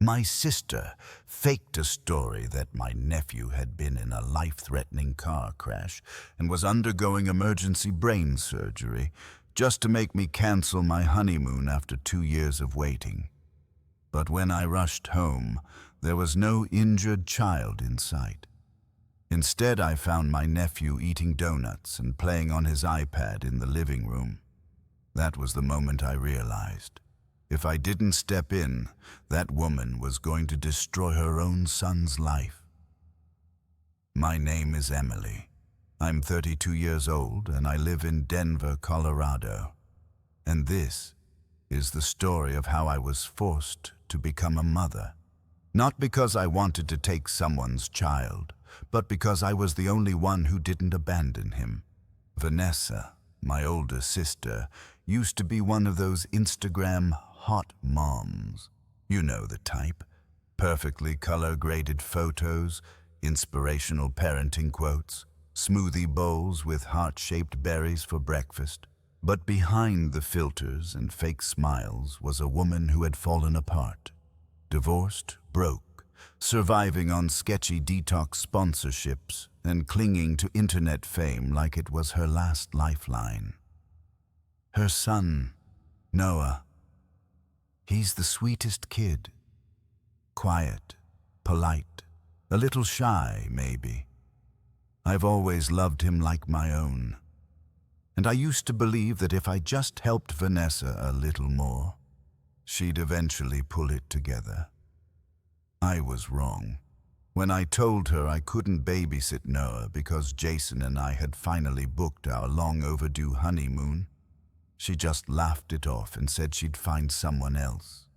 My sister faked a story that my nephew had been in a life-threatening car crash and was undergoing emergency brain surgery just to make me cancel my honeymoon after 2 years of waiting. But when I rushed home, there was no injured child in sight. Instead, I found my nephew eating donuts and playing on his iPad in the living room. That was the moment I realized. If I didn't step in, that woman was going to destroy her own son's life. My name is Emily. I'm 32 years old and I live in Denver, Colorado. And this is the story of how I was forced to become a mother. Not because I wanted to take someone's child, but because I was the only one who didn't abandon him. Vanessa, my older sister, used to be one of those Instagram hot moms. You know the type. Perfectly color-graded photos, inspirational parenting quotes, smoothie bowls with heart-shaped berries for breakfast. But behind the filters and fake smiles was a woman who had fallen apart. Divorced, broke, surviving on sketchy detox sponsorships and clinging to internet fame like it was her last lifeline. Her son, Noah, he's the sweetest kid. Quiet, polite, a little shy, maybe. I've always loved him like my own. And I used to believe that if I just helped Vanessa a little more, she'd eventually pull it together. I was wrong. When I told her I couldn't babysit Noah because Jason and I had finally booked our long-overdue honeymoon, she just laughed it off and said she'd find someone else.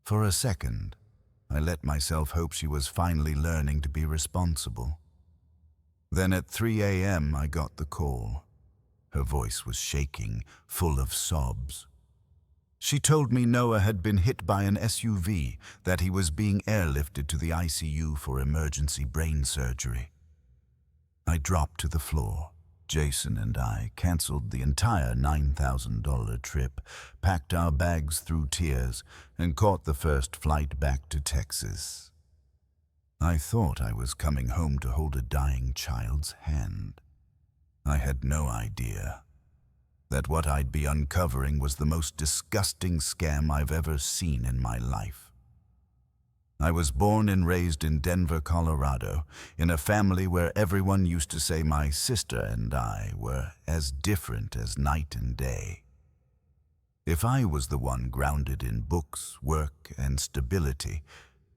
For a second, I let myself hope she was finally learning to be responsible. Then at 3 a.m. I got the call. Her voice was shaking, full of sobs. She told me Noah had been hit by an SUV, that he was being airlifted to the ICU for emergency brain surgery. I dropped to the floor. Jason and I canceled the entire $9,000 trip, packed our bags through tears, and caught the first flight back to Texas. I thought I was coming home to hold a dying child's hand. I had no idea that what I'd be uncovering was the most disgusting scam I've ever seen in my life. I was born and raised in Denver, Colorado, in a family where everyone used to say my sister and I were as different as night and day. If I was the one grounded in books, work, and stability,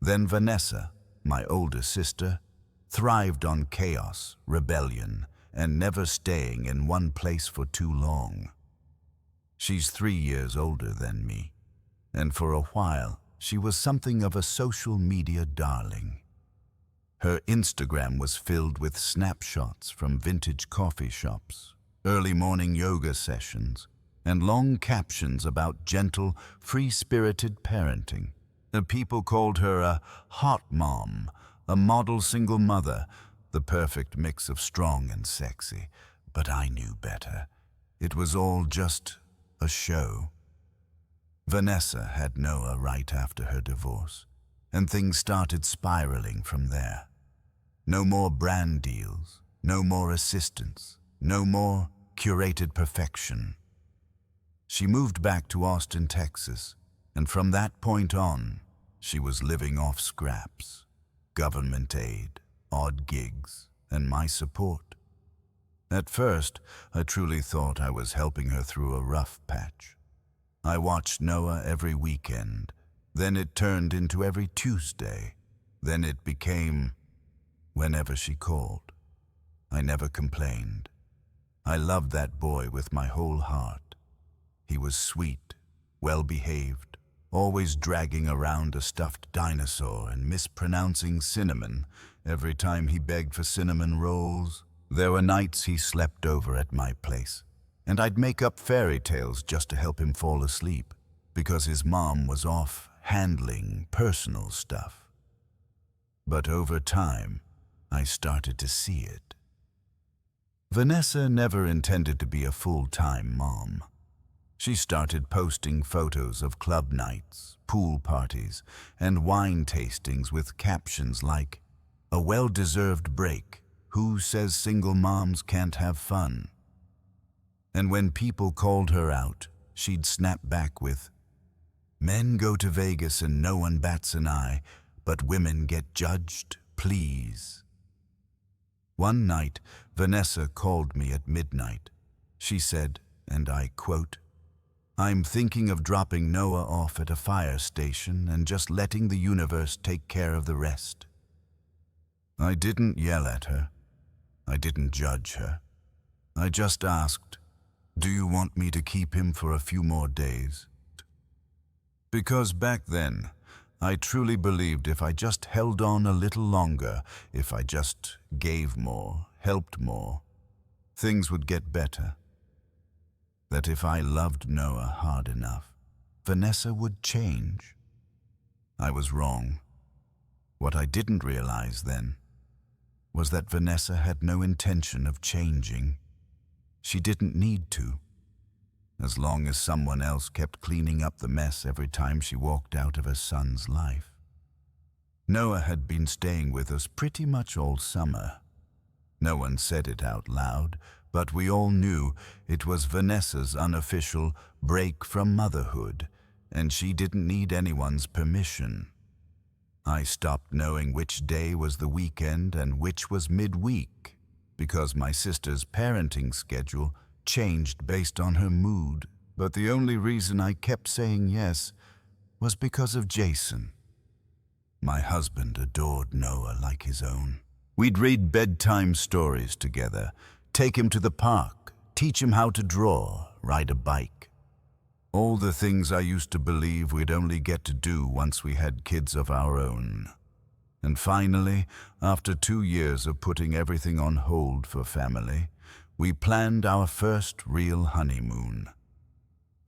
then Vanessa, my older sister, thrived on chaos, rebellion, and never staying in one place for too long. She's 3 years older than me, and for a while, she was something of a social media darling. Her Instagram was filled with snapshots from vintage coffee shops, early morning yoga sessions, and long captions about gentle, free-spirited parenting. The people called her a hot mom, a model single mother, the perfect mix of strong and sexy. But I knew better. It was all just a show. Vanessa had Noah right after her divorce, and things started spiraling from there. No more brand deals, no more assistance, no more curated perfection. She moved back to Austin, Texas, and from that point on, she was living off scraps, government aid, odd gigs, and my support. At first, I truly thought I was helping her through a rough patch. I watched Noah every weekend, then it turned into every Tuesday, then it became whenever she called. I never complained. I loved that boy with my whole heart. He was sweet, well-behaved, always dragging around a stuffed dinosaur and mispronouncing cinnamon every time he begged for cinnamon rolls. There were nights he slept over at my place, and I'd make up fairy tales just to help him fall asleep, because his mom was off handling personal stuff. But over time, I started to see it. Vanessa never intended to be a full-time mom. She started posting photos of club nights, pool parties, and wine tastings with captions like, "A well-deserved break. Who says single moms can't have fun?" And when people called her out, she'd snap back with, "Men go to Vegas and no one bats an eye, but women get judged, please." One night, Vanessa called me at midnight. She said, and I quote, "I'm thinking of dropping Noah off at a fire station and just letting the universe take care of the rest." I didn't yell at her. I didn't judge her. I just asked, "Do you want me to keep him for a few more days?" Because back then, I truly believed if I just held on a little longer, if I just gave more, helped more, things would get better. That if I loved Noah hard enough, Vanessa would change. I was wrong. What I didn't realize then was that Vanessa had no intention of changing. She didn't need to, as long as someone else kept cleaning up the mess every time she walked out of her son's life. Noah had been staying with us pretty much all summer. No one said it out loud, but we all knew it was Vanessa's unofficial break from motherhood, and she didn't need anyone's permission. I stopped knowing which day was the weekend and which was midweek, because my sister's parenting schedule changed based on her mood, but the only reason I kept saying yes was because of Jason. My husband adored Noah like his own. We'd read bedtime stories together, take him to the park, teach him how to draw, ride a bike. All the things I used to believe we'd only get to do once we had kids of our own. And finally, after 2 years of putting everything on hold for family, we planned our first real honeymoon.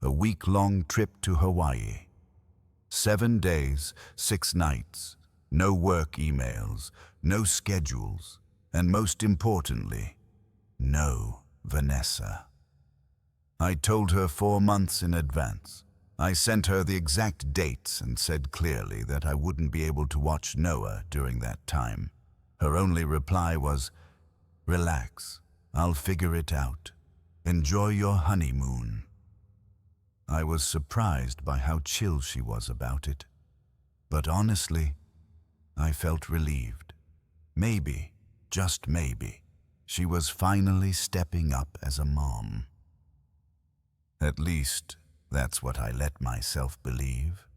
A week-long trip to Hawaii. 7 days, 6 nights, no work emails, no schedules, and most importantly, no Vanessa. I told her 4 months in advance. I sent her the exact dates and said clearly that I wouldn't be able to watch Noah during that time. Her only reply was, "Relax, I'll figure it out. Enjoy your honeymoon." I was surprised by how chill she was about it. But honestly, I felt relieved. Maybe, just maybe, she was finally stepping up as a mom. At least, that's what I let myself believe.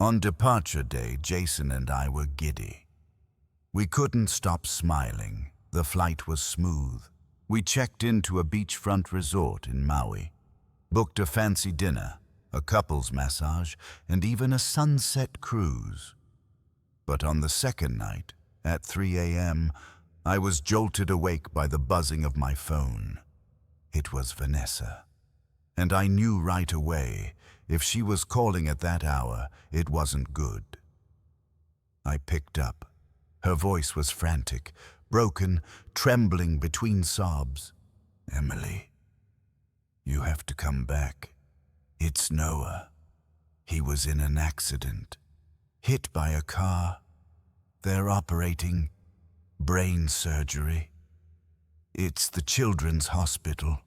On departure day, Jason and I were giddy. We couldn't stop smiling. The flight was smooth. We checked into a beachfront resort in Maui, booked a fancy dinner, a couples massage, and even a sunset cruise. But on the second night, at 3 a.m., I was jolted awake by the buzzing of my phone. It was Vanessa. And I knew right away, if she was calling at that hour, it wasn't good. I picked up. Her voice was frantic, broken, trembling between sobs. "Emily, you have to come back. It's Noah. He was in an accident, hit by a car. They're operating brain surgery. It's the children's hospital."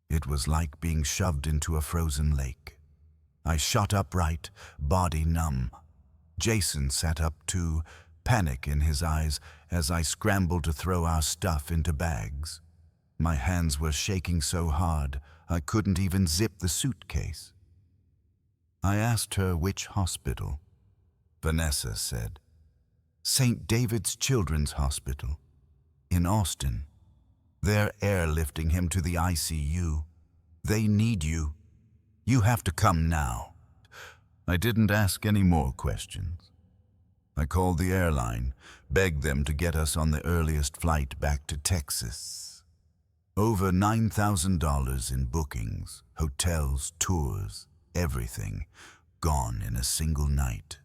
It was like being shoved into a frozen lake. I shot upright, body numb. Jason sat up too, panic in his eyes as I scrambled to throw our stuff into bags. My hands were shaking so hard I couldn't even zip the suitcase. I asked her which hospital. Vanessa said, "St. David's Children's Hospital, in Austin. They're airlifting him to the ICU. They need you. You have to come now." I didn't ask any more questions. I called the airline, begged them to get us on the earliest flight back to Texas. Over $9,000 in bookings, hotels, tours, everything, gone in a single night.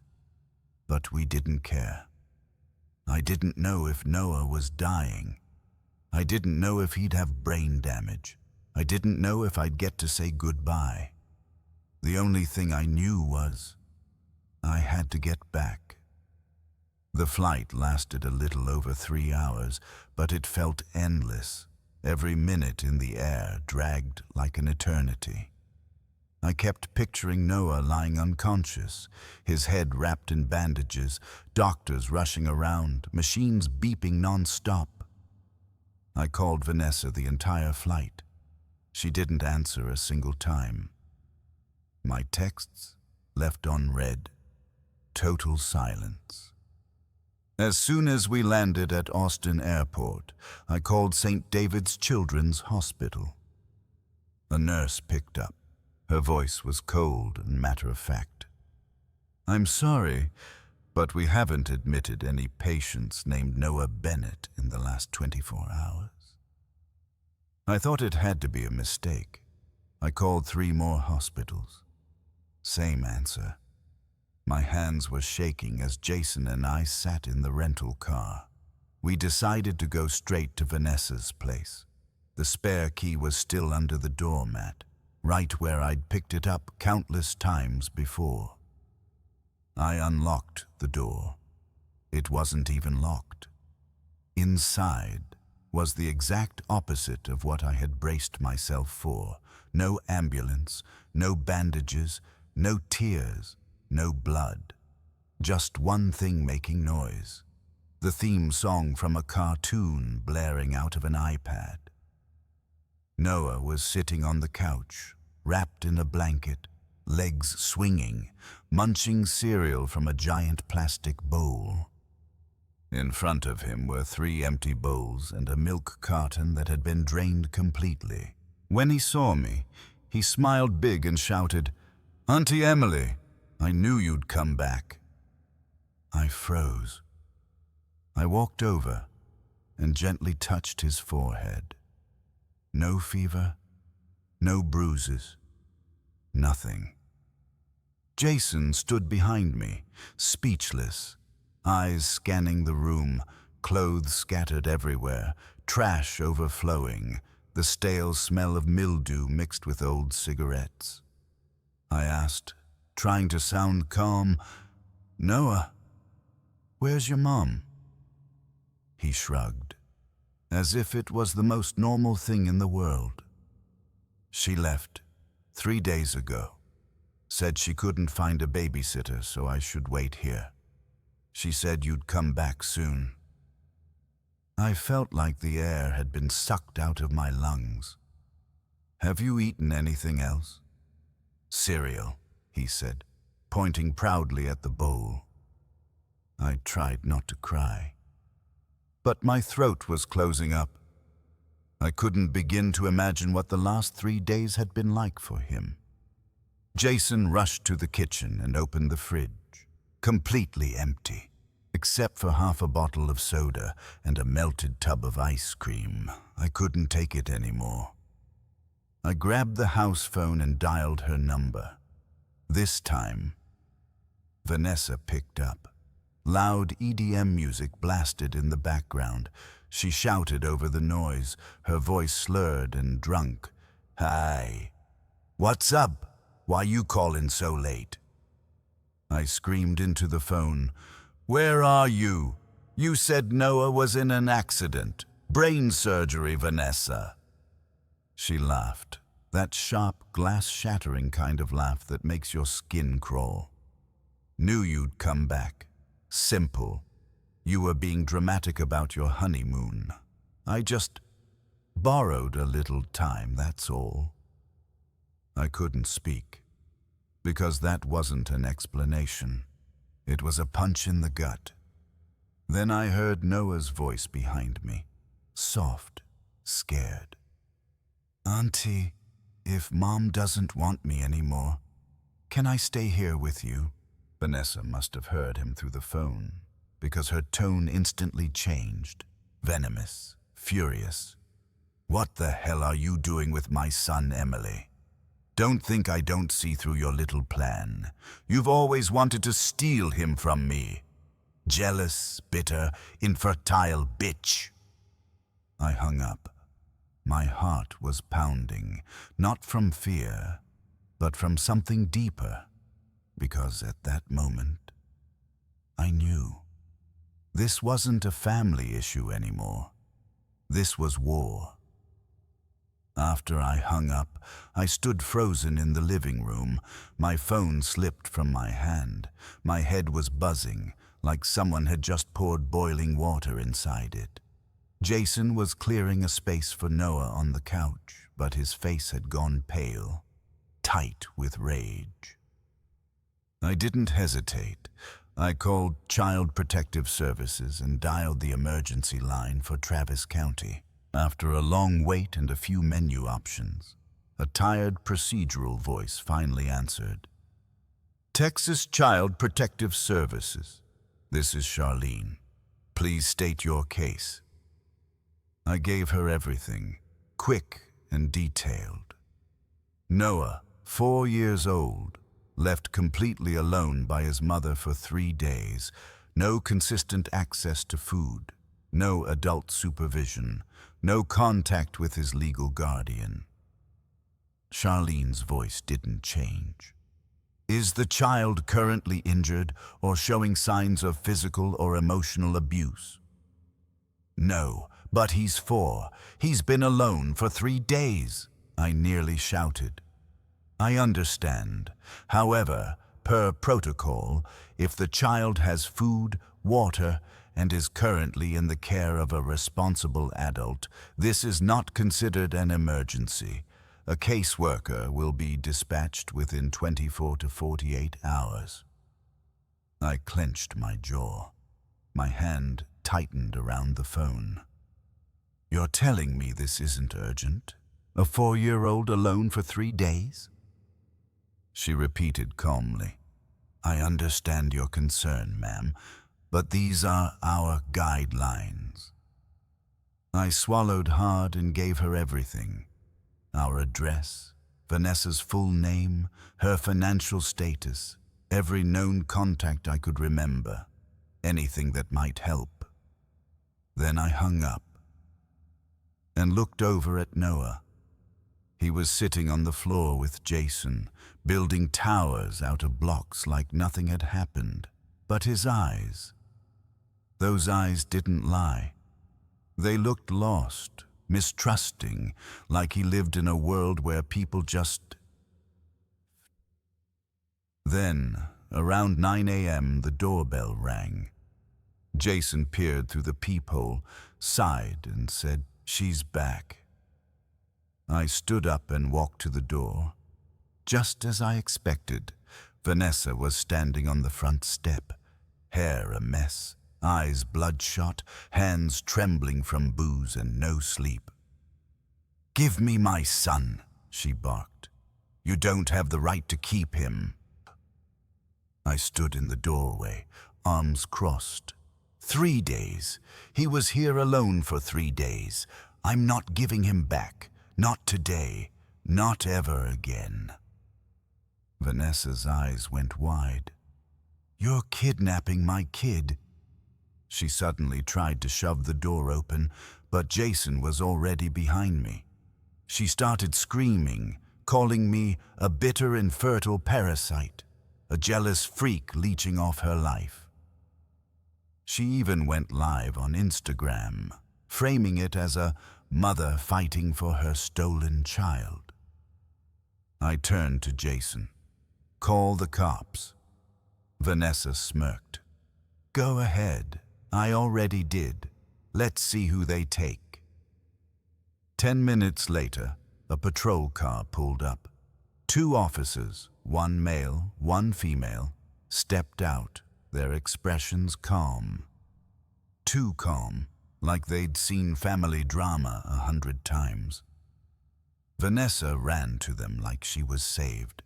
But we didn't care. I didn't know if Noah was dying. I didn't know if he'd have brain damage. I didn't know if I'd get to say goodbye. The only thing I knew was I had to get back. The flight lasted a little over 3 hours, but it felt endless. Every minute in the air dragged like an eternity. I kept picturing Noah lying unconscious, his head wrapped in bandages, doctors rushing around, machines beeping non-stop. I called Vanessa the entire flight. She didn't answer a single time. My texts left unread. Total silence. As soon as we landed at Austin Airport, I called St. David's Children's Hospital. A nurse picked up. Her voice was cold and matter-of-fact. "I'm sorry, but we haven't admitted any patients named Noah Bennett in the last 24 hours. I thought it had to be a mistake. I called 3 more hospitals. Same answer. My hands were shaking as Jason and I sat in the rental car. We decided to go straight to Vanessa's place. The spare key was still under the doormat, right where I'd picked it up countless times before. I unlocked the door. It wasn't even locked. Inside was the exact opposite of what I had braced myself for. No ambulance, no bandages, no tears, no blood. Just one thing making noise. The theme song from a cartoon blaring out of an iPad. Noah was sitting on the couch, wrapped in a blanket, legs swinging, munching cereal from a giant plastic bowl. In front of him were 3 empty bowls and a milk carton that had been drained completely. When he saw me, he smiled big and shouted, "Auntie Emily, I knew you'd come back." I froze. I walked over and gently touched his forehead. No fever, no bruises, nothing. Jason stood behind me, speechless, eyes scanning the room, clothes scattered everywhere, trash overflowing, the stale smell of mildew mixed with old cigarettes. I asked, trying to sound calm, "Noah, where's your mom?" He shrugged, as if it was the most normal thing in the world. "She left 3 days ago. Said she couldn't find a babysitter, so I should wait here. She said you'd come back soon." I felt like the air had been sucked out of my lungs. "Have you eaten anything else?" "Cereal," he said, pointing proudly at the bowl. I tried not to cry. But my throat was closing up. I couldn't begin to imagine what the last 3 days had been like for him. Jason rushed to the kitchen and opened the fridge, completely empty, except for half a bottle of soda and a melted tub of ice cream. I couldn't take it anymore. I grabbed the house phone and dialed her number. This time, Vanessa picked up. Loud EDM music blasted in the background. She shouted over the noise, her voice slurred and drunk. "Hi. What's up? Why you calling so late?" I screamed into the phone. "Where are you? You said Noah was in an accident. Brain surgery, Vanessa." She laughed, that sharp, glass-shattering kind of laugh that makes your skin crawl. "Knew you'd come back. Simple. You were being dramatic about your honeymoon. I just borrowed a little time, that's all." I couldn't speak, because that wasn't an explanation. It was a punch in the gut. Then I heard Noah's voice behind me, soft, scared. "Auntie, if Mom doesn't want me anymore, can I stay here with you?" Vanessa must have heard him through the phone, because her tone instantly changed, venomous, furious. "What the hell are you doing with my son, Emily? Don't think I don't see through your little plan. You've always wanted to steal him from me. Jealous, bitter, infertile bitch." I hung up. My heart was pounding, not from fear, but from something deeper, because at that moment, I knew. This wasn't a family issue anymore. This was war. After I hung up, I stood frozen in the living room. My phone slipped from my hand. My head was buzzing, like someone had just poured boiling water inside it. Jason was clearing a space for Noah on the couch, but his face had gone pale, tight with rage. I didn't hesitate. I called Child Protective Services and dialed the emergency line for Travis County. After a long wait and a few menu options, a tired procedural voice finally answered. Texas Child Protective Services. This is Charlene. Please state your case. I gave her everything, quick and detailed. Noah, 4 years old, left completely alone by his mother for 3 days, no consistent access to food, no adult supervision, no contact with his legal guardian. Charlene's voice didn't change. Is the child currently injured or showing signs of physical or emotional abuse? No, but he's 4. He's been alone for 3 days, I nearly shouted. I understand. However, per protocol, if the child has food, water, and is currently in the care of a responsible adult, this is not considered an emergency. A caseworker will be dispatched within 24 to 48 hours. I clenched my jaw. My hand tightened around the phone. You're telling me this isn't urgent? A 4-year-old alone for 3 days? She repeated calmly. I understand your concern, ma'am, but these are our guidelines. I swallowed hard and gave her everything. Our address, Vanessa's full name, her financial status, every known contact I could remember, anything that might help. Then I hung up and looked over at Noah. He was sitting on the floor with Jason, building towers out of blocks like nothing had happened. But his eyes, those eyes didn't lie. They looked lost, mistrusting, like he lived in a world where people just... Then, around 9 a.m., the doorbell rang. Jason peered through the peephole, sighed, and said, "She's back." I stood up and walked to the door. Just as I expected, Vanessa was standing on the front step, hair a mess, eyes bloodshot, hands trembling from booze and no sleep. "Give me my son," she barked. "You don't have the right to keep him." I stood in the doorway, arms crossed. 3 days. He was here alone for 3 days. I'm not giving him back. Not today. Not ever again. Vanessa's eyes went wide. "You're kidnapping my kid." She suddenly tried to shove the door open, but Jason was already behind me. She started screaming, calling me a bitter, infertile parasite, a jealous freak leeching off her life. She even went live on Instagram, framing it as a mother fighting for her stolen child. I turned to Jason. "Call the cops." Vanessa smirked. "Go ahead. I already did. Let's see who they take." 10 minutes later, a patrol car pulled up. 2 officers, 1 male, 1 female, stepped out, their expressions calm. Too calm, like they'd seen family drama 100 times. Vanessa ran to them like she was saved.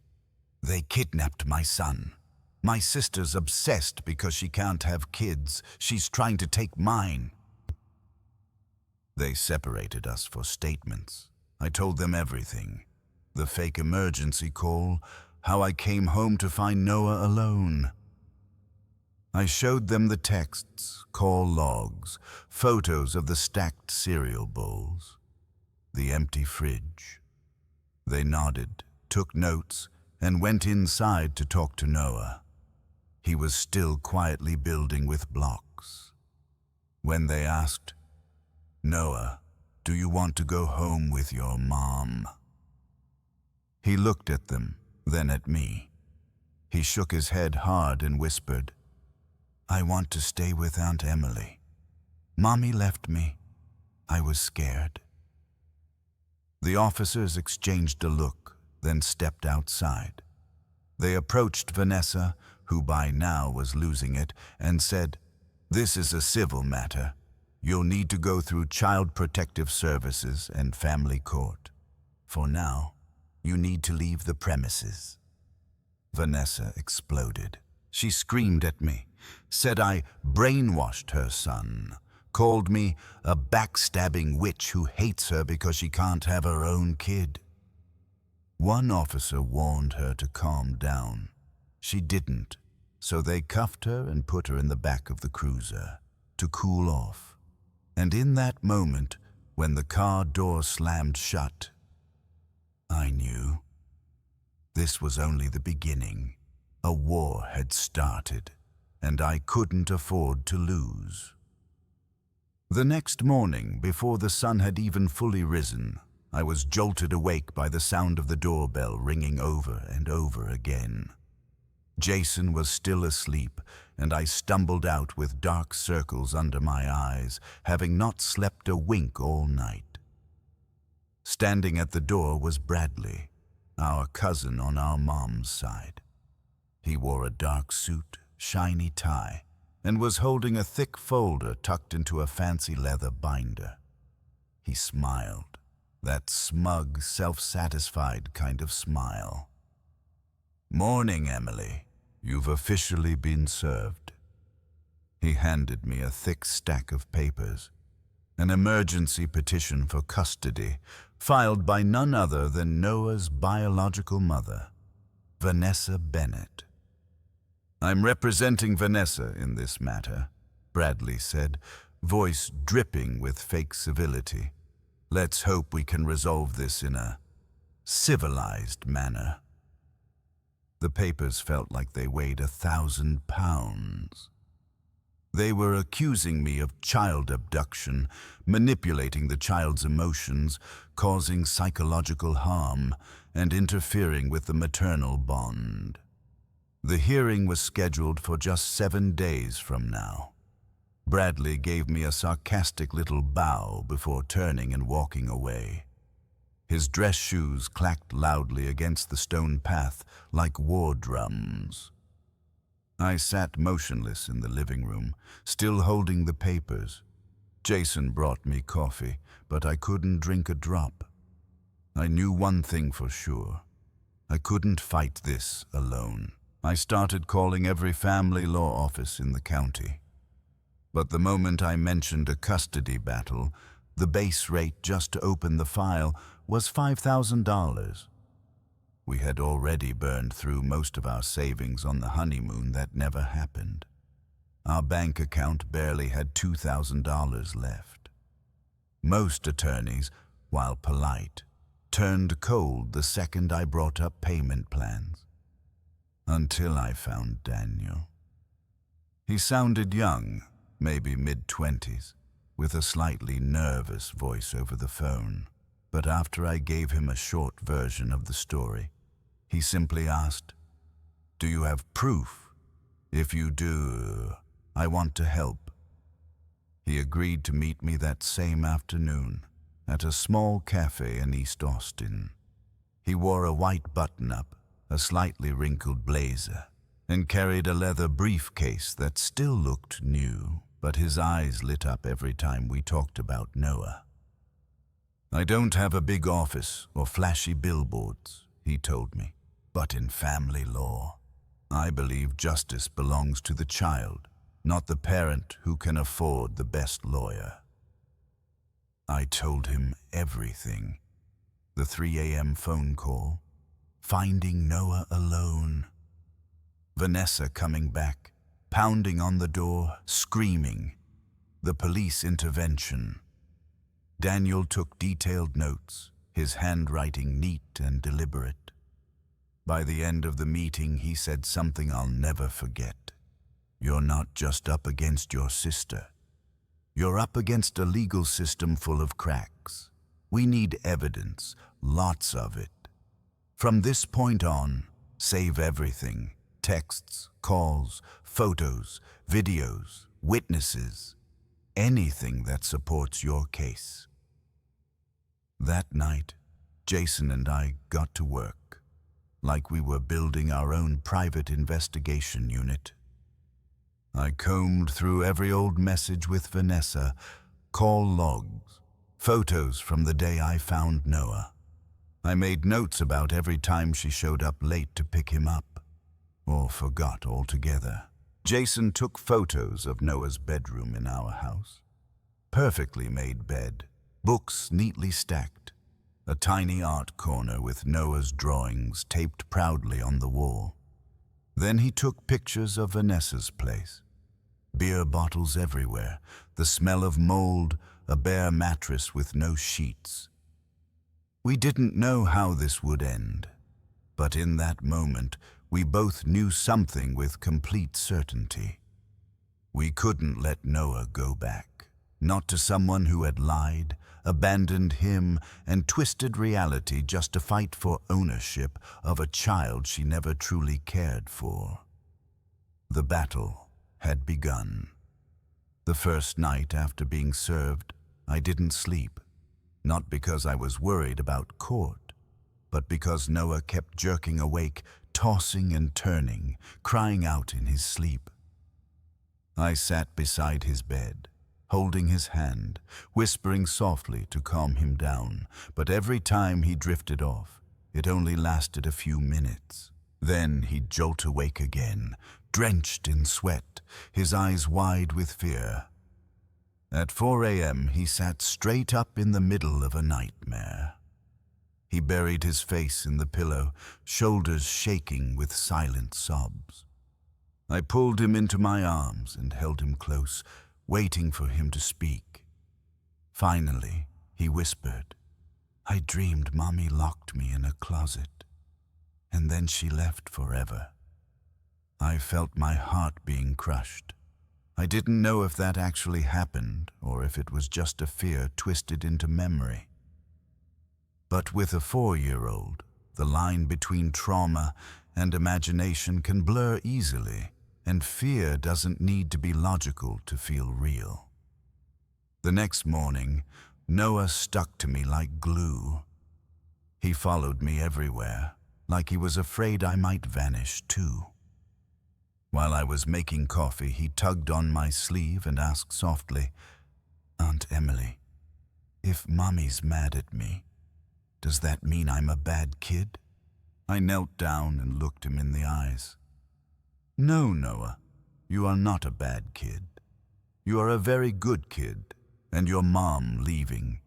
"They kidnapped my son. My sister's obsessed because she can't have kids. She's trying to take mine." They separated us for statements. I told them everything. The fake emergency call, how I came home to find Noah alone. I showed them the texts, call logs, photos of the stacked cereal bowls. the empty fridge. They nodded, took notes, and went inside to talk to Noah. He was still quietly building with blocks. When they asked, "Noah, do you want to go home with your mom?" He looked at them, then at me. He shook his head hard and whispered, "I want to stay with Aunt Emily. Mommy left me. I was scared." The officers exchanged a look, then stepped outside. They approached Vanessa, who by now was losing it, and said, "This is a civil matter. You'll need to go through Child Protective Services and Family Court. For now, you need to leave the premises." Vanessa exploded. She screamed at me, said I brainwashed her son, called me a backstabbing witch who hates her because she can't have her own kid. One officer warned her to calm down. She didn't, so they cuffed her and put her in the back of the cruiser to cool off. And in that moment, when the car door slammed shut, I knew. This was only the beginning. A war had started, and I couldn't afford to lose. The next morning, before the sun had even fully risen, I was jolted awake by the sound of the doorbell ringing over and over again. Jason was still asleep, and I stumbled out with dark circles under my eyes, having not slept a wink all night. Standing at the door was Bradley, our cousin on our mom's side. He wore a dark suit, shiny tie, and was holding a thick folder tucked into a fancy leather binder. He smiled, that smug, self-satisfied kind of smile. "Morning, Emily. You've officially been served." He handed me a thick stack of papers, an emergency petition for custody, filed by none other than Noah's biological mother, Vanessa Bennett. "I'm representing Vanessa in this matter," Bradley said, voice dripping with fake civility. "Let's hope we can resolve this in a civilized manner." The papers felt like they weighed 1,000 pounds. They were accusing me of child abduction, manipulating the child's emotions, causing psychological harm, and interfering with the maternal bond. The hearing was scheduled for just 7 days from now. Bradley gave me a sarcastic little bow before turning and walking away. His dress shoes clacked loudly against the stone path like war drums. I sat motionless in the living room, still holding the papers. Jason brought me coffee, but I couldn't drink a drop. I knew one thing for sure. I couldn't fight this alone. I started calling every family law office in the county. But the moment I mentioned a custody battle, the base rate just to open the file was $5,000. We had already burned through most of our savings on the honeymoon that never happened. Our bank account barely had $2,000 left. Most attorneys, while polite, turned cold the second I brought up payment plans. Until I found Daniel. He sounded young, maybe mid-20s, with a slightly nervous voice over the phone. But after I gave him a short version of the story, he simply asked, "Do you have proof? If you do, I want to help." He agreed to meet me that same afternoon at a small cafe in East Austin. He wore a white button-up, a slightly wrinkled blazer, and carried a leather briefcase that still looked new, but his eyes lit up every time we talked about Noah. "I don't have a big office or flashy billboards," he told me, "but in family law, I believe justice belongs to the child, not the parent who can afford the best lawyer." I told him everything. The 3 a.m. phone call, finding Noah alone, Vanessa coming back, pounding on the door, screaming, the police intervention, Daniel took detailed notes, his handwriting neat and deliberate. By the end of the meeting, he said something I'll never forget. "You're not just up against your sister. You're up against a legal system full of cracks. We need evidence, lots of it. From this point on, save everything. Texts, calls, photos, videos, witnesses, anything that supports your case." That night, Jason and I got to work, like we were building our own private investigation unit. I combed through every old message with Vanessa, call logs, photos from the day I found Noah. I made notes about every time she showed up late to pick him up, or forgot altogether. Jason took photos of Noah's bedroom in our house. Perfectly made bed, books neatly stacked, a tiny art corner with Noah's drawings taped proudly on the wall. Then he took pictures of Vanessa's place. Beer bottles everywhere, the smell of mold, a bare mattress with no sheets. We didn't know how this would end, but in that moment, we both knew something with complete certainty. We couldn't let Noah go back, not to someone who had lied, abandoned him, and twisted reality just to fight for ownership of a child she never truly cared for. The battle had begun. The first night after being served, I didn't sleep, not because I was worried about court, but because Noah kept jerking awake, tossing and turning, crying out in his sleep. I sat beside his bed, holding his hand, whispering softly to calm him down, but every time he drifted off, it only lasted a few minutes. Then he'd jolt awake again, drenched in sweat, his eyes wide with fear. At 4 a.m., he sat straight up in the middle of a nightmare. He buried his face in the pillow, shoulders shaking with silent sobs. I pulled him into my arms and held him close, waiting for him to speak. Finally, he whispered, "I dreamed Mommy locked me in a closet, and then she left forever." I felt my heart being crushed. I didn't know if that actually happened or if it was just a fear twisted into memory. But with a 4-year-old, the line between trauma and imagination can blur easily, and fear doesn't need to be logical to feel real. The next morning, Noah stuck to me like glue. He followed me everywhere, like he was afraid I might vanish too. While I was making coffee, he tugged on my sleeve and asked softly, "Aunt Emily, if Mommy's mad at me, does that mean I'm a bad kid?" I knelt down and looked him in the eyes. "No, Noah, you are not a bad kid. You are a very good kid, and your mom leaving,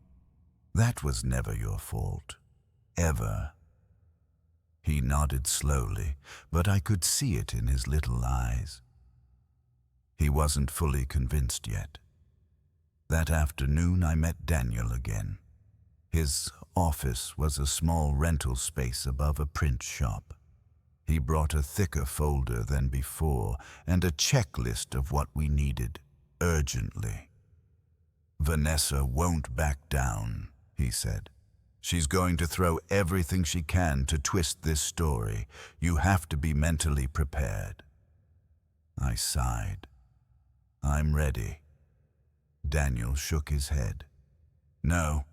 that was never your fault. Ever." He nodded slowly, but I could see it in his little eyes. He wasn't fully convinced yet. That afternoon, I met Daniel again. His office was a small rental space above a print shop. He brought a thicker folder than before and a checklist of what we needed, urgently. "Vanessa won't back down," he said. "She's going to throw everything she can to twist this story. You have to be mentally prepared." I sighed. "I'm ready." Daniel shook his head. "No,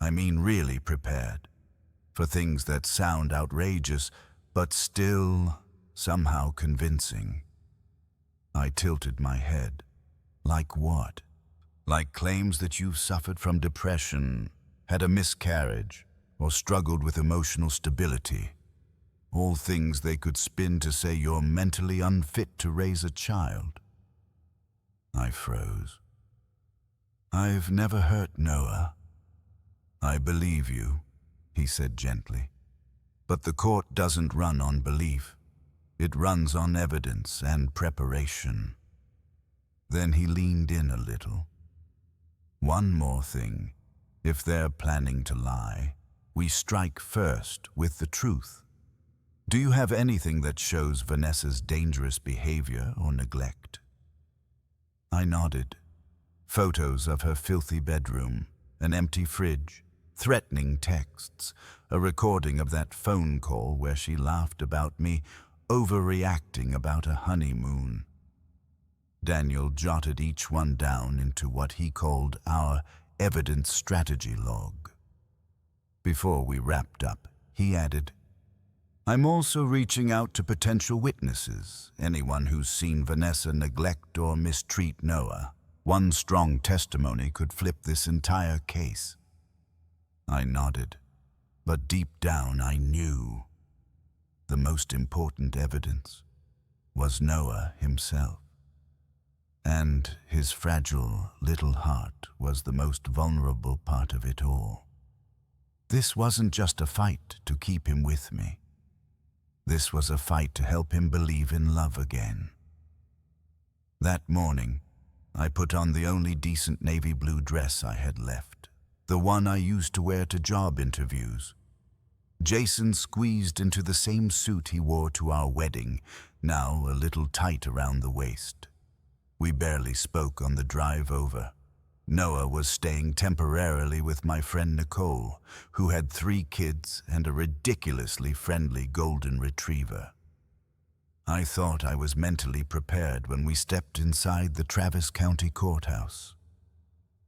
I mean really prepared. For things that sound outrageous, but still somehow convincing." I tilted my head. "Like what?" "Like claims that you've suffered from depression, had a miscarriage, or struggled with emotional stability. All things they could spin to say you're mentally unfit to raise a child." I froze. "I've never hurt Noah." "I believe you," he said gently. "But the court doesn't run on belief. It runs on evidence and preparation." Then he leaned in a little. "One more thing. If they're planning to lie, we strike first with the truth. Do you have anything that shows Vanessa's dangerous behavior or neglect? I nodded. Photos of her filthy bedroom, an empty fridge, threatening texts, a recording of that phone call where she laughed about me overreacting about a honeymoon. Daniel jotted each one down into what he called our evidence strategy log. Before we wrapped up, he added, "I'm also reaching out to potential witnesses, anyone who's seen Vanessa neglect or mistreat Noah. One strong testimony could flip this entire case." I nodded, but deep down I knew the most important evidence was Noah himself. And his fragile little heart was the most vulnerable part of it all. This wasn't just a fight to keep him with me. This was a fight to help him believe in love again. That morning, I put on the only decent navy blue dress I had left, the one I used to wear to job interviews. Jason squeezed into the same suit he wore to our wedding, now a little tight around the waist. We barely spoke on the drive over. Noah was staying temporarily with my friend Nicole, who had 3 kids and a ridiculously friendly golden retriever. I thought I was mentally prepared when we stepped inside the Travis County Courthouse.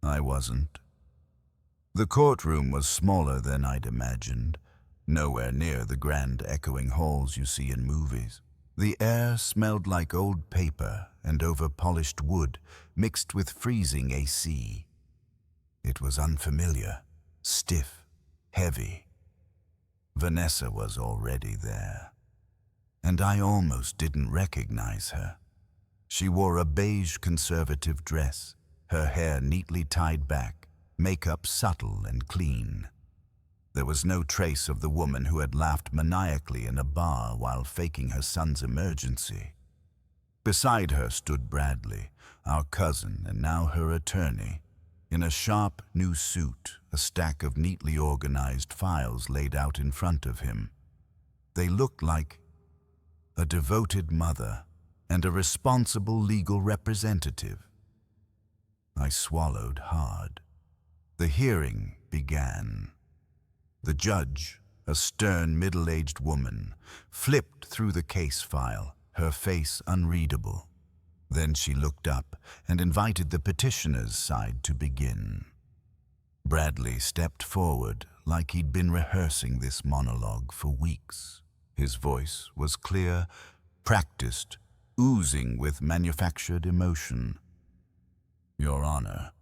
I wasn't. The courtroom was smaller than I'd imagined, nowhere near the grand echoing halls you see in movies. The air smelled like old paper and over-polished wood mixed with freezing AC. It was unfamiliar, stiff, heavy. Vanessa was already there, and I almost didn't recognize her. She wore a beige conservative dress, her hair neatly tied back, makeup subtle and clean. There was no trace of the woman who had laughed maniacally in a bar while faking her son's emergency. Beside her stood Bradley, our cousin and now her attorney, in a sharp new suit, a stack of neatly organized files laid out in front of him. They looked like a devoted mother and a responsible legal representative. I swallowed hard. The hearing began. The judge, a stern middle-aged woman, flipped through the case file, her face unreadable. Then she looked up and invited the petitioner's side to begin. Bradley stepped forward like he'd been rehearsing this monologue for weeks. His voice was clear, practiced, oozing with manufactured emotion. "Your Honor,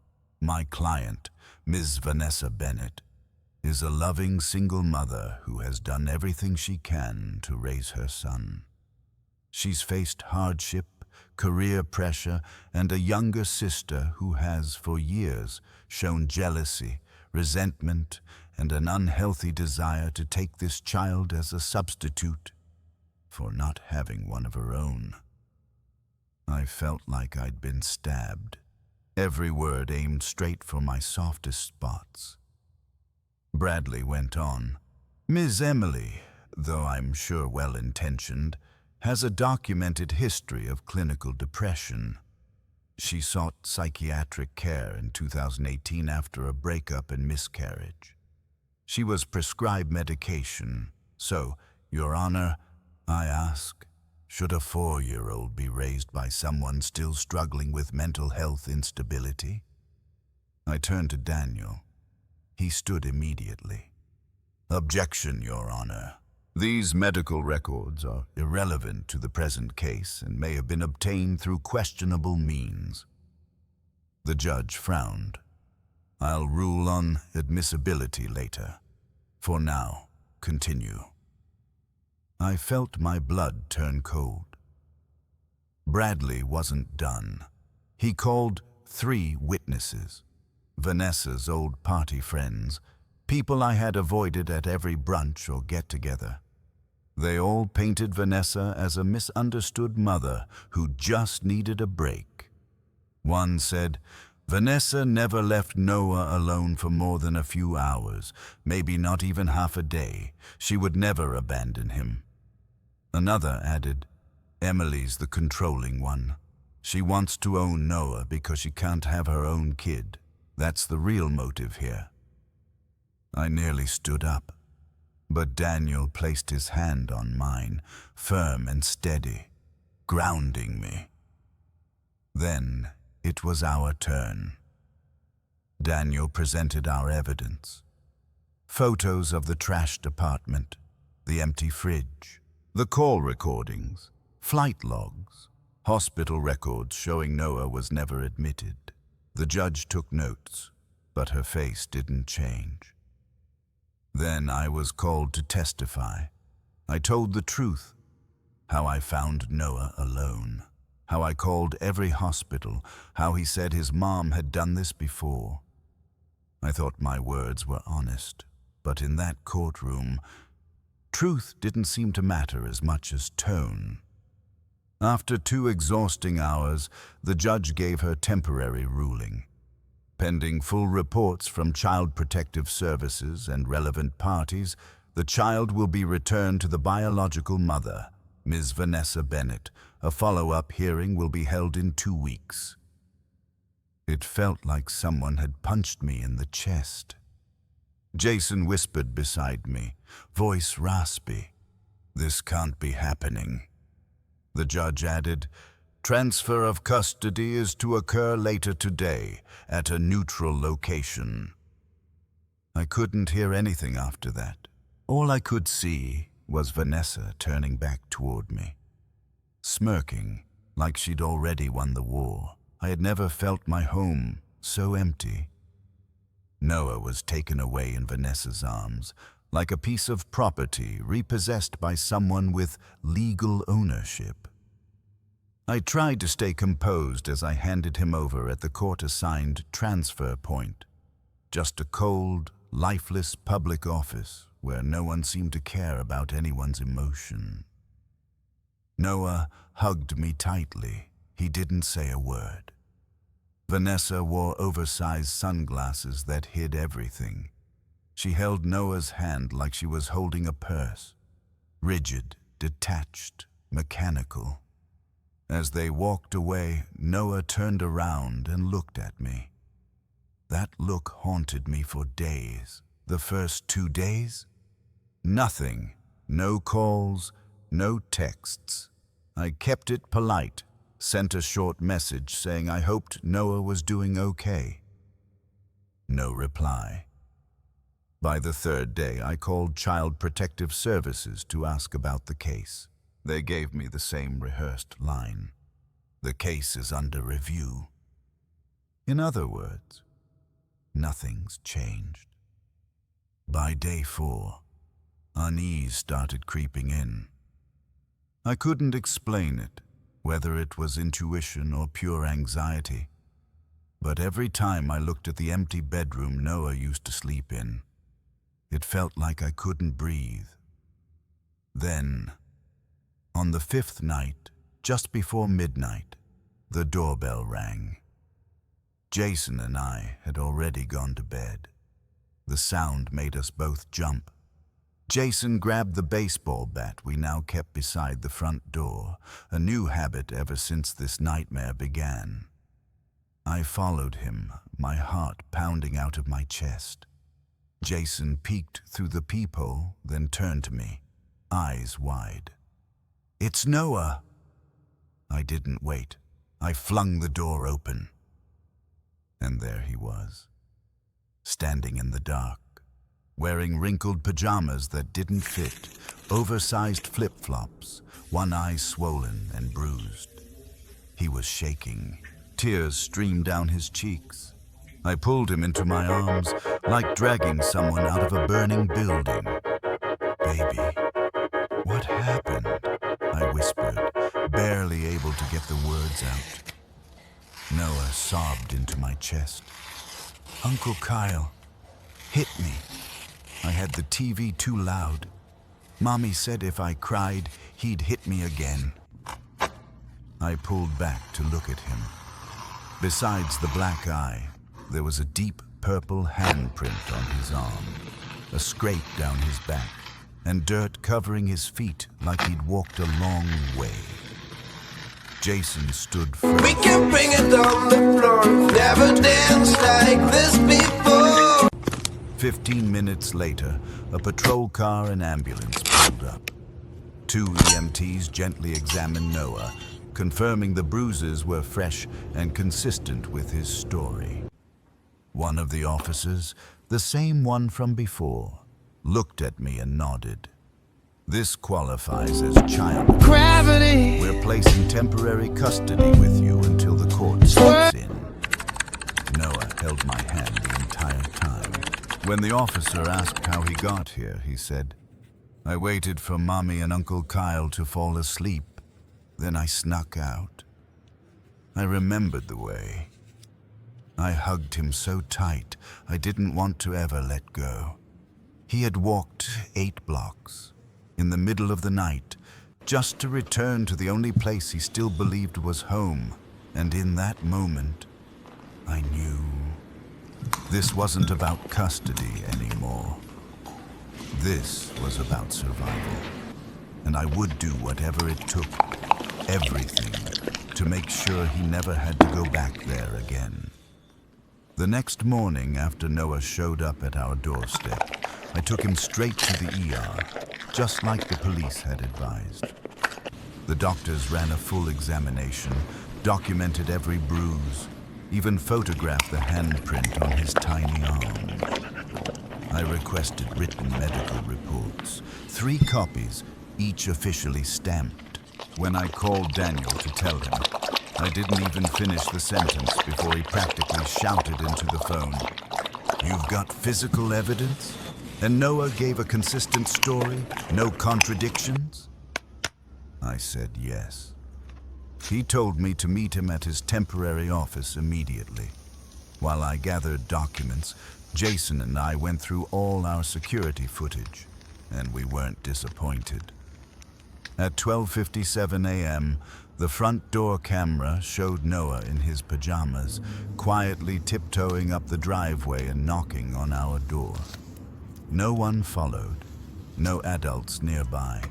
my client, Ms. Vanessa Bennett, is a loving single mother who has done everything she can to raise her son. She's faced hardship, career pressure, and a younger sister who has, for years, shown jealousy, resentment, and an unhealthy desire to take this child as a substitute for not having one of her own." I felt like I'd been stabbed, every word aimed straight for my softest spots. Bradley went on, "Ms. Emily, though I'm sure well-intentioned, has a documented history of clinical depression. She sought psychiatric care in 2018 after a breakup and miscarriage. She was prescribed medication, so, Your Honor, I ask, should a 4-year-old be raised by someone still struggling with mental health instability?" I turned to Daniel. He stood immediately. "Objection, Your Honor. These medical records are irrelevant to the present case and may have been obtained through questionable means." The judge frowned. "I'll rule on admissibility later. For now, continue." I felt my blood turn cold. Bradley wasn't done. He called 3 witnesses. Vanessa's old party friends, people I had avoided at every brunch or get-together. They all painted Vanessa as a misunderstood mother who just needed a break. One said, Vanessa never left Noah alone for more than a few hours, maybe not even half a day. She would never abandon him. Another added, Emily's the controlling one. She wants to own Noah because she can't have her own kid. That's the real motive here. I nearly stood up, but Daniel placed his hand on mine, firm and steady, grounding me. Then it was our turn. Daniel presented our evidence. Photos of the trashed apartment, the empty fridge, the call recordings, flight logs, hospital records showing Noah was never admitted. The judge took notes, but her face didn't change. Then I was called to testify. I told the truth, how I found Noah alone, how I called every hospital, how he said his mom had done this before. I thought my words were honest, but in that courtroom, truth didn't seem to matter as much as tone. After 2 exhausting hours, the judge gave her temporary ruling. Pending full reports from Child Protective Services and relevant parties, the child will be returned to the biological mother, Ms. Vanessa Bennett. A follow-up hearing will be held in 2 weeks. It felt like someone had punched me in the chest. Jason whispered beside me, voice raspy, "This can't be happening." The judge added, "Transfer of custody is to occur later today at a neutral location." I couldn't hear anything after that. All I could see was Vanessa turning back toward me, smirking like she'd already won the war. I had never felt my home so empty. Noah was taken away in Vanessa's arms, like a piece of property repossessed by someone with legal ownership. I tried to stay composed as I handed him over at the court-assigned transfer point. Just a cold, lifeless public office where no one seemed to care about anyone's emotion. Noah hugged me tightly. He didn't say a word. Vanessa wore oversized sunglasses that hid everything. She held Noah's hand like she was holding a purse, rigid, detached, mechanical. As they walked away, Noah turned around and looked at me. That look haunted me for days. The first 2 days? Nothing. No calls, no texts. I kept it polite, sent a short message saying I hoped Noah was doing okay. No reply. By the 3rd day, I called Child Protective Services to ask about the case. They gave me the same rehearsed line. The case is under review. In other words, nothing's changed. By day 4, unease started creeping in. I couldn't explain it, whether it was intuition or pure anxiety. But every time I looked at the empty bedroom Noah used to sleep in, it felt like I couldn't breathe. Then, on the 5th night, just before midnight, the doorbell rang. Jason and I had already gone to bed. The sound made us both jump. Jason grabbed the baseball bat we now kept beside the front door, a new habit ever since this nightmare began. I followed him, my heart pounding out of my chest. Jason peeked through the peephole, then turned to me, eyes wide. "It's Noah!" I didn't wait. I flung the door open. And there he was, standing in the dark, wearing wrinkled pajamas that didn't fit, oversized flip-flops, one eye swollen and bruised. He was shaking. Tears streamed down his cheeks. I pulled him into my arms, like dragging someone out of a burning building. "Baby, what happened?" I whispered, barely able to get the words out. Noah sobbed into my chest. "Uncle Kyle hit me. I had the TV too loud. Mommy said if I cried, he'd hit me again." I pulled back to look at him. Besides the black eye, there was a deep purple handprint on his arm, a scrape down his back, and dirt covering his feet like he'd walked a long way. Jason stood firm. We can bring it on the floor. Never danced like this before. 15 minutes later, a patrol car and ambulance pulled up. 2 EMTs gently examined Noah, confirming the bruises were fresh and consistent with his story. One of the officers, the same one from before, looked at me and nodded. This qualifies as child Gravity. We're placing temporary custody with you until the court steps in. Noah held my hand the entire time. When the officer asked how he got here, he said, "I waited for Mommy and Uncle Kyle to fall asleep. Then I snuck out." I remembered the way. I hugged him so tight, I didn't want to ever let go. He had walked 8 blocks, in the middle of the night, just to return to the only place he still believed was home. And in that moment, I knew this wasn't about custody anymore. This was about survival. And I would do whatever it took, everything, to make sure he never had to go back there again. The next morning, after Noah showed up at our doorstep, I took him straight to the ER, just like the police had advised. The doctors ran a full examination, documented every bruise, even photographed the handprint on his tiny arm. I requested written medical reports, 3 copies, each officially stamped. When I called Daniel to tell him, I didn't even finish the sentence before he practically shouted into the phone, "You've got physical evidence?" And Noah gave a consistent story, no contradictions? I said yes. He told me to meet him at his temporary office immediately. While I gathered documents, Jason and I went through all our security footage, and we weren't disappointed. At 12:57 a.m., the front door camera showed Noah in his pajamas, quietly tiptoeing up the driveway and knocking on our door. No one followed, no adults nearby.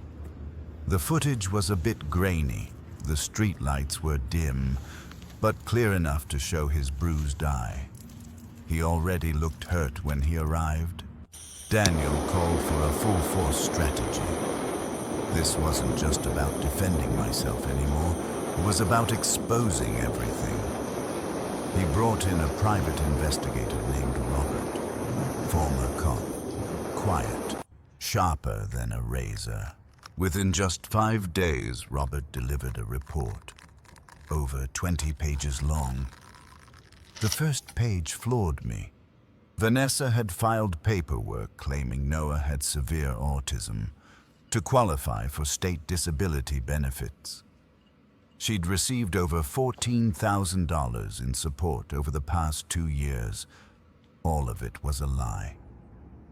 The footage was a bit grainy. The streetlights were dim, but clear enough to show his bruised eye. He already looked hurt when he arrived. Daniel called for a full-force strategy. This wasn't just about defending myself anymore. It was about exposing everything. He brought in a private investigator named Robert, former cop. Quiet, sharper than a razor. Within just 5 days, Robert delivered a report, over 20 pages long. The first page floored me. Vanessa had filed paperwork claiming Noah had severe autism to qualify for state disability benefits. She'd received over $14,000 in support over the past 2 years. All of it was a lie.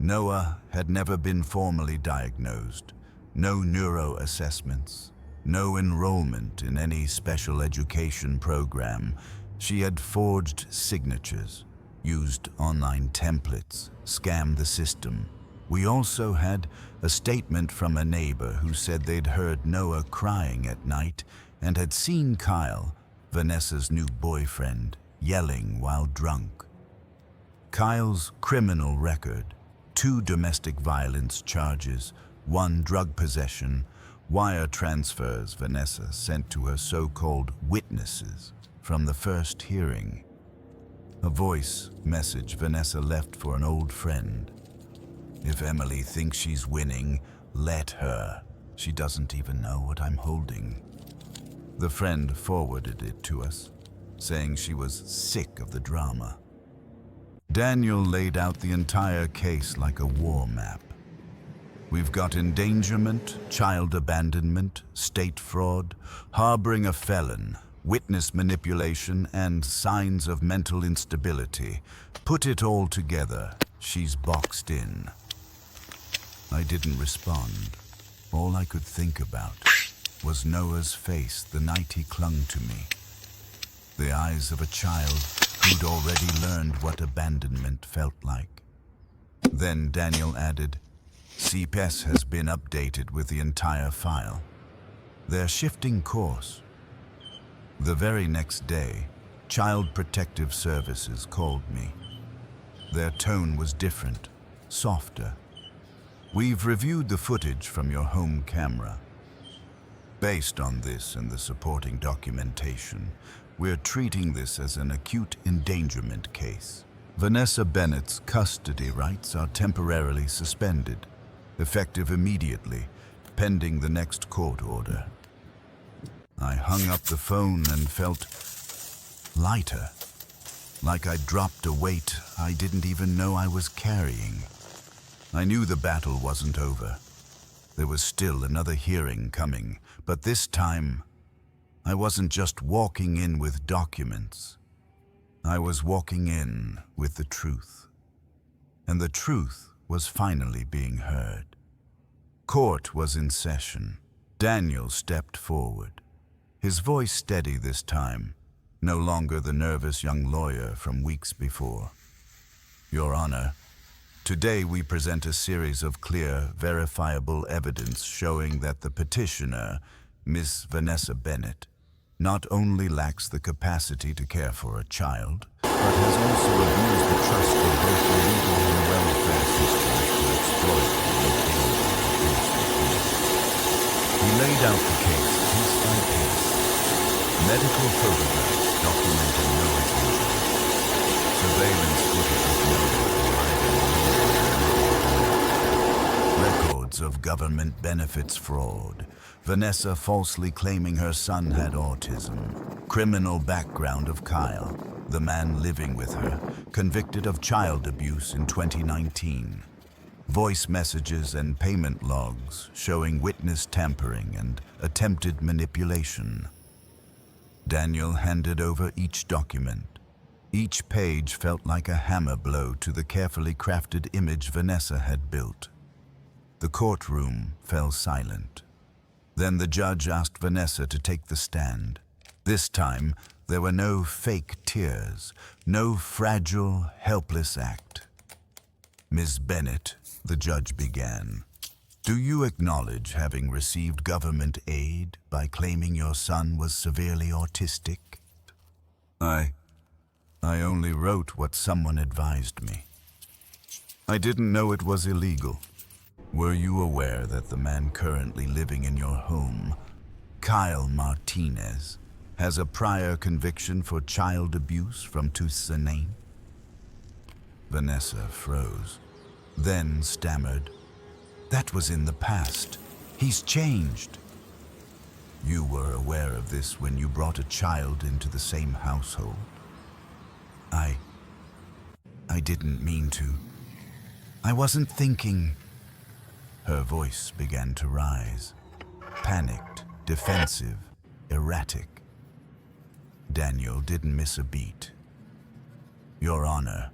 Noah had never been formally diagnosed, no neuro assessments, no enrollment in any special education program. She had forged signatures, used online templates, scammed the system. We also had a statement from a neighbor who said they'd heard Noah crying at night and had seen Kyle, Vanessa's new boyfriend, yelling while drunk. Kyle's criminal record: 2 domestic violence charges, 1 drug possession, wire transfers Vanessa sent to her so-called witnesses from the first hearing. A voice message Vanessa left for an old friend. "If Emily thinks she's winning, let her. She doesn't even know what I'm holding." The friend forwarded it to us, saying she was sick of the drama. Daniel laid out the entire case like a war map. We've got endangerment, child abandonment, state fraud, harboring a felon, witness manipulation, and signs of mental instability. Put it all together, she's boxed in. I didn't respond. All I could think about was Noah's face the night he clung to me. the eyes of a child who'd already learned what abandonment felt like. Then Daniel added, "CPS has been updated with the entire file. They're shifting course." The very next day, Child Protective Services called me. Their tone was different, softer. "We've reviewed the footage from your home camera. Based on this and the supporting documentation, we're treating this as an acute endangerment case. Vanessa Bennett's custody rights are temporarily suspended, effective immediately, pending the next court order." I hung up the phone and felt lighter, like I'd dropped a weight I didn't even know I was carrying. I knew the battle wasn't over. There was still another hearing coming, but this time, I wasn't just walking in with documents. I was walking in with the truth. And the truth was finally being heard. Court was in session. Daniel stepped forward, his voice steady this time, no longer the nervous young lawyer from weeks before. "Your Honor, today we present a series of clear, verifiable evidence showing that the petitioner, Miss Vanessa Bennett, not only lacks the capacity to care for a child, but has also abused the trust of both the legal and welfare systems to exploit the abuse. He laid out the case piece by piece. Medical photographs documenting no injury. Surveillance footage of no records of government benefits fraud. Vanessa falsely claiming her son had autism. Criminal background of Kyle, the man living with her, convicted of child abuse in 2019. Voice messages and payment logs showing witness tampering and attempted manipulation. Daniel handed over each document. Each page felt like a hammer blow to the carefully crafted image Vanessa had built. The courtroom fell silent. Then the judge asked Vanessa to take the stand. This time, there were no fake tears, no fragile, helpless act. "Ms. Bennett," the judge began, "do you acknowledge having received government aid by claiming your son was severely autistic?" I only wrote what someone advised me. I didn't know it was illegal. Were you aware that the man currently living in your home, Kyle Martinez, has a prior conviction for child abuse from Tucson? Vanessa froze, then stammered, "That was in the past. He's changed." "You were aware of this when you brought a child into the same household?" I didn't mean to. I wasn't thinking." Her voice began to rise, panicked, defensive, erratic. Daniel didn't miss a beat. "Your Honor,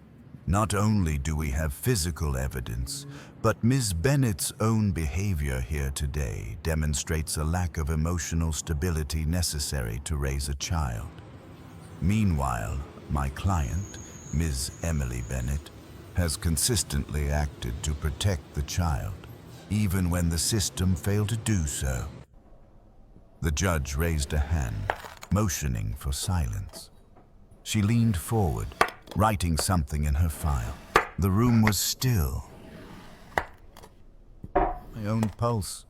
not only do we have physical evidence, but Ms. Bennett's own behavior here today demonstrates a lack of emotional stability necessary to raise a child. Meanwhile, my client, Ms. Emily Bennett, has consistently acted to protect the child, even when the system failed to do so." The judge raised a hand, motioning for silence. She leaned forward, writing something in her file. The room was still. My own pulse.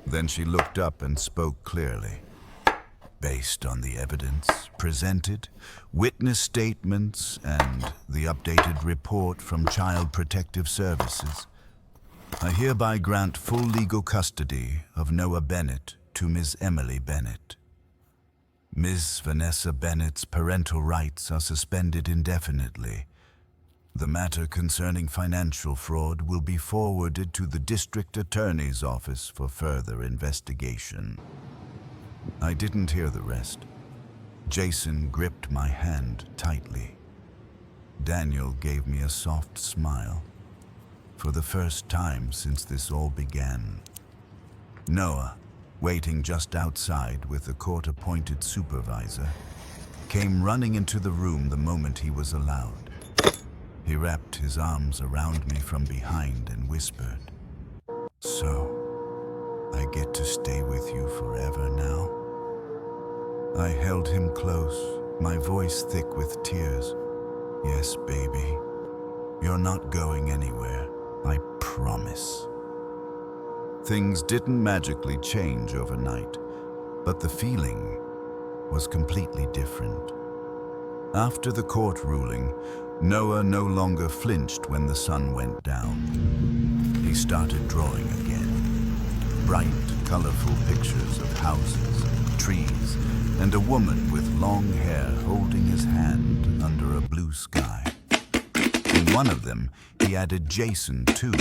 Then she looked up and spoke clearly. "Based on the evidence presented, witness statements, and the updated report from Child Protective Services, I hereby grant full legal custody of Noah Bennett to Ms. Emily Bennett. Ms. Vanessa Bennett's parental rights are suspended indefinitely. The matter concerning financial fraud will be forwarded to the District Attorney's Office for further investigation." I didn't hear the rest. Jason gripped my hand tightly. Daniel gave me a soft smile. For the first time since this all began. Noah, waiting just outside with the court-appointed supervisor, came running into the room the moment he was allowed. He wrapped his arms around me from behind and whispered, "So, I get to stay with you forever now?" I held him close, my voice thick with tears. "Yes, baby. You're not going anywhere, I promise." Things didn't magically change overnight, but the feeling was completely different. After the court ruling, Noah no longer flinched when the sun went down. He started drawing again. Bright, colorful pictures of houses, trees, and a woman with long hair holding his hand under a blue sky. In one of them, he added Jason too,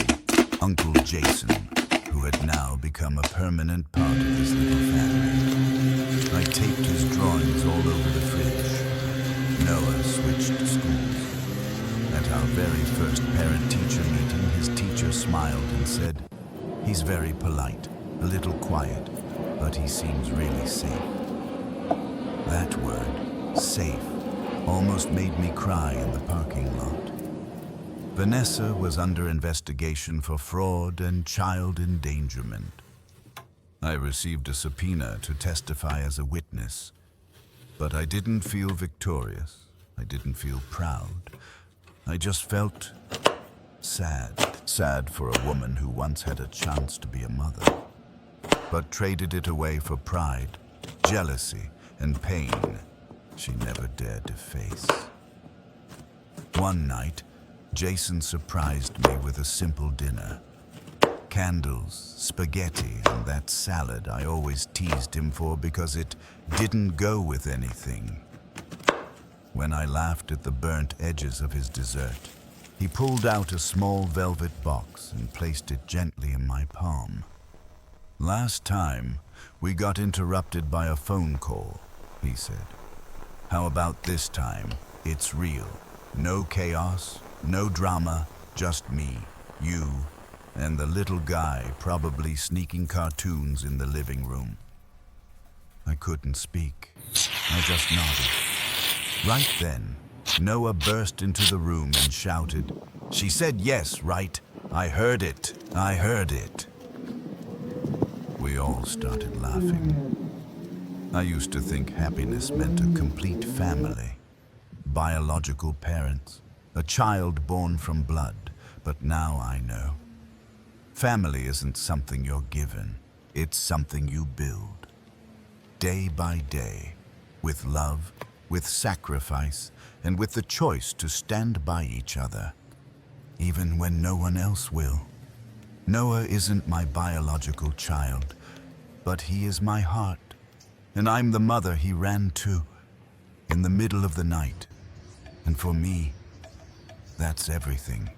Uncle Jason, who had now become a permanent part of his little family. I taped his drawings all over the fridge. Noah switched schools. At our very first parent-teacher meeting, his teacher smiled and said, "He's very polite, a little quiet, but he seems really safe." That word, safe, almost made me cry in the parking lot. Vanessa was under investigation for fraud and child endangerment. I received a subpoena to testify as a witness, but I didn't feel victorious. I didn't feel proud. I just felt sad. Sad for a woman who once had a chance to be a mother, but traded it away for pride, jealousy, and pain she never dared to face. One night, Jason surprised me with a simple dinner. Candles, spaghetti, and that salad I always teased him for because it didn't go with anything. When I laughed at the burnt edges of his dessert, he pulled out a small velvet box and placed it gently in my palm. "Last time, we got interrupted by a phone call," he said. "How about this time? It's real. No chaos, no drama, just me, you, and the little guy probably sneaking cartoons in the living room." I couldn't speak. I just nodded. Right then, Noah burst into the room and shouted, "She said yes, right? I heard it. I heard it." We all started laughing. I used to think happiness meant a complete family, biological parents, a child born from blood, but now I know. Family isn't something you're given, it's something you build. Day by day, with love, with sacrifice, and with the choice to stand by each other, even when no one else will. Noah isn't my biological child, but he is my heart, and I'm the mother he ran to in the middle of the night. And for me, that's everything.